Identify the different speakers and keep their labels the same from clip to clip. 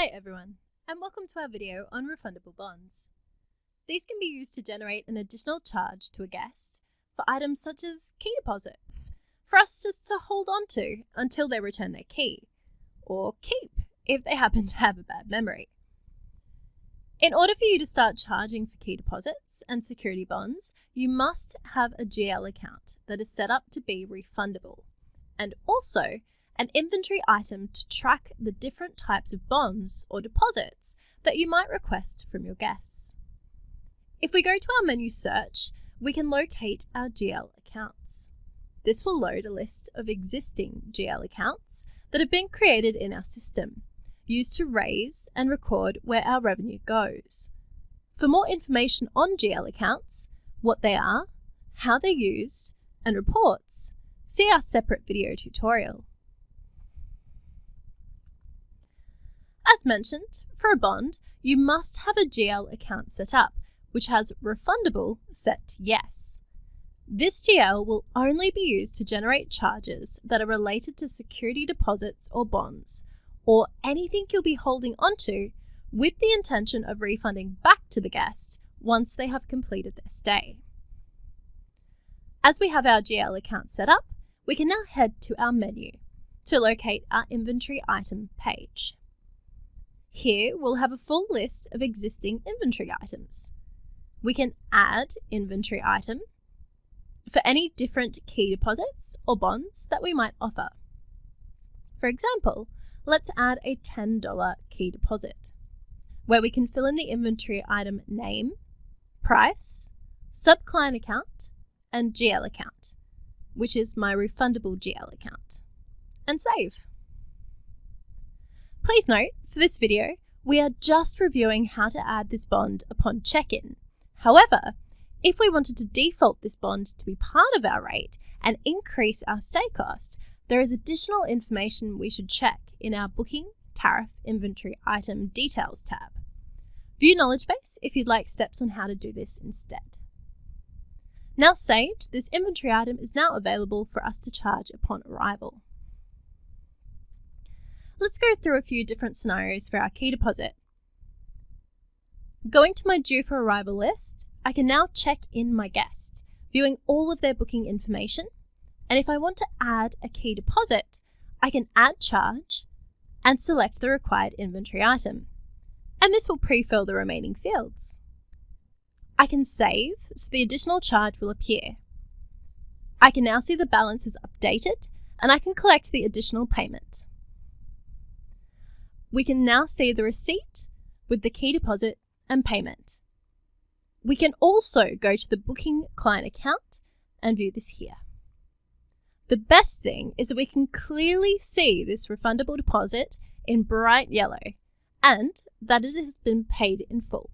Speaker 1: Hi everyone, and welcome to our video on refundable bonds. These can be used to generate an additional charge to a guest for items such as key deposits, for us just to hold on to until they return their key, or keep if they happen to have a bad memory. In order for you to start charging for key deposits and security bonds, you must have a GL account that is set up to be refundable, and also an inventory item to track the different types of bonds or deposits that you might request from your guests. If we go to our menu search, we can locate our GL accounts. This will load a list of existing GL accounts that have been created in our system, used to raise and record where our revenue goes. For more information on GL accounts, what they are, how they're used, and reports, see our separate video tutorial. As mentioned, for a bond, you must have a GL account set up, which has refundable set to yes. This GL will only be used to generate charges that are related to security deposits or bonds, or anything you'll be holding onto with the intention of refunding back to the guest once they have completed their stay. As we have our GL account set up, we can now head to our menu to locate our inventory item page. Here we'll have a full list of existing inventory items. We can add inventory item for any different key deposits or bonds that we might offer. For example, let's add a $10 key deposit, where we can fill in the inventory item name, price, sub-client account, and GL account, which is my refundable GL account, and save. Please note, for this video, we are just reviewing how to add this bond upon check-in. However, if we wanted to default this bond to be part of our rate and increase our stay cost, there is additional information we should check in our Booking Tariff Inventory Item Details tab. View Knowledge Base if you'd like steps on how to do this instead. Now saved, this inventory item is now available for us to charge upon arrival. Let's go through a few different scenarios for our key deposit. Going to my due for arrival list, I can now check in my guest, viewing all of their booking information, and if I want to add a key deposit, I can add charge and select the required inventory item, and this will pre-fill the remaining fields. I can save, so the additional charge will appear. I can now see the balance is updated, and I can collect the additional payment. We can now see the receipt with the key deposit and payment. We can also go to the booking client account and view this here. The best thing is that we can clearly see this refundable deposit in bright yellow and that it has been paid in full.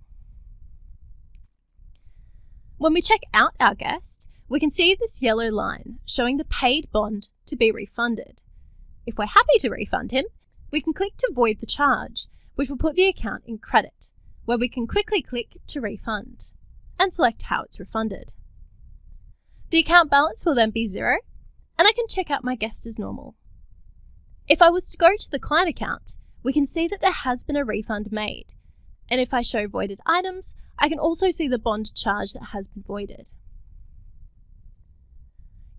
Speaker 1: When we check out our guest, we can see this yellow line showing the paid bond to be refunded. If we're happy to refund him, we can click to void the charge, which will put the account in credit, where we can quickly click to refund and select how it's refunded. The account balance will then be 0, and I can check out my guest as normal. If I was to go to the client account, we can see that there has been a refund made, and if I show voided items, I can also see the bond charge that has been voided.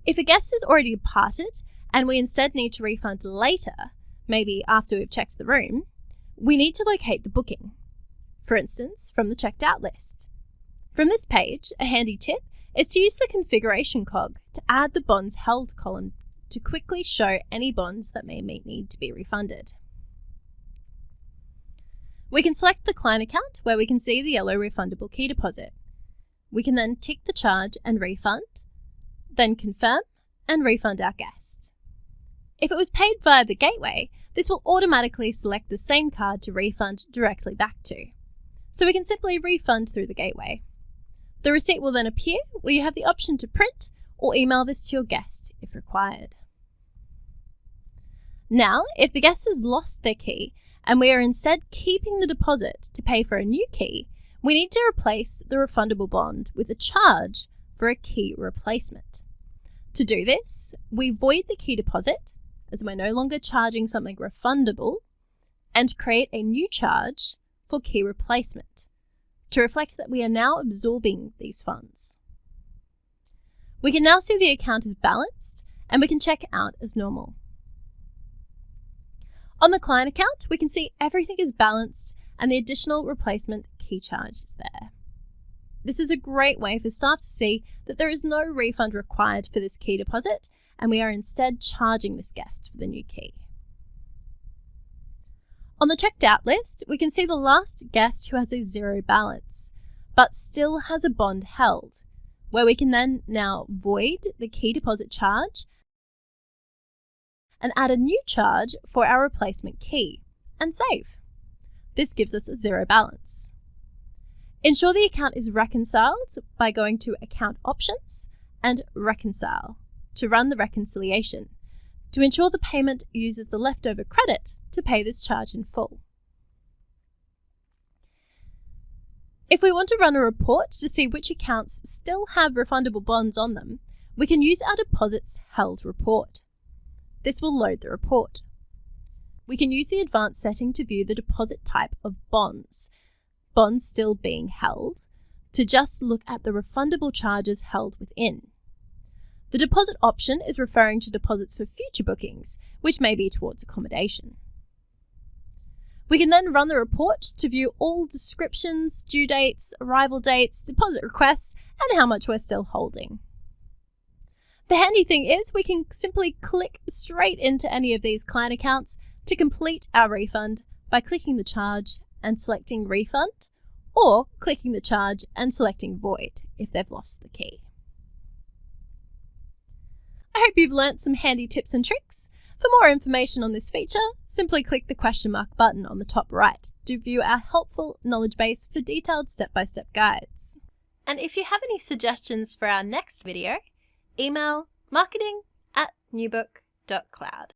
Speaker 1: If a guest has already departed and we instead need to refund later, maybe after we've checked the room, we need to locate the booking, for instance, from the checked out list. From this page, a handy tip is to use the configuration cog to add the bonds held column to quickly show any bonds that may need to be refunded. We can select the client account where we can see the yellow refundable key deposit. We can then tick the charge and refund, then confirm and refund our guest. If it was paid via the gateway, this will automatically select the same card to refund directly back to. So we can simply refund through the gateway. The receipt will then appear where you have the option to print or email this to your guest if required. Now, if the guest has lost their key and we are instead keeping the deposit to pay for a new key, we need to replace the refundable bond with a charge for a key replacement. To do this, we void the key deposit, as we're no longer charging something refundable, and create a new charge for key replacement to reflect that we are now absorbing these funds. We can now see the account is balanced and we can check out as normal. On the client account, we can see everything is balanced and the additional replacement key charge is there. This is a great way for staff to see that there is no refund required for this key deposit and we are instead charging this guest for the new key. On the checked out list, we can see the last guest who has a zero balance, but still has a bond held, where we can then now void the key deposit charge and add a new charge for our replacement key and save. This gives us a zero balance. Ensure the account is reconciled by going to Account Options and Reconcile to run the reconciliation to ensure the payment uses the leftover credit to pay this charge in full. If we want to run a report to see which accounts still have refundable bonds on them, we can use our Deposits Held report. This will load the report. We can use the advanced setting to view the deposit type of bonds still being held, to just look at the refundable charges held within. The deposit option is referring to deposits for future bookings, which may be towards accommodation. We can then run the report to view all descriptions, due dates, arrival dates, deposit requests, and how much we're still holding. The handy thing is we can simply click straight into any of these client accounts to complete our refund by clicking the charge and selecting refund, or clicking the charge and selecting void if they've lost the key. I hope you've learnt some handy tips and tricks. For more information on this feature, simply click the question mark button on the top right to view our helpful knowledge base for detailed step-by-step guides. And if you have any suggestions for our next video, email marketing@newbook.cloud.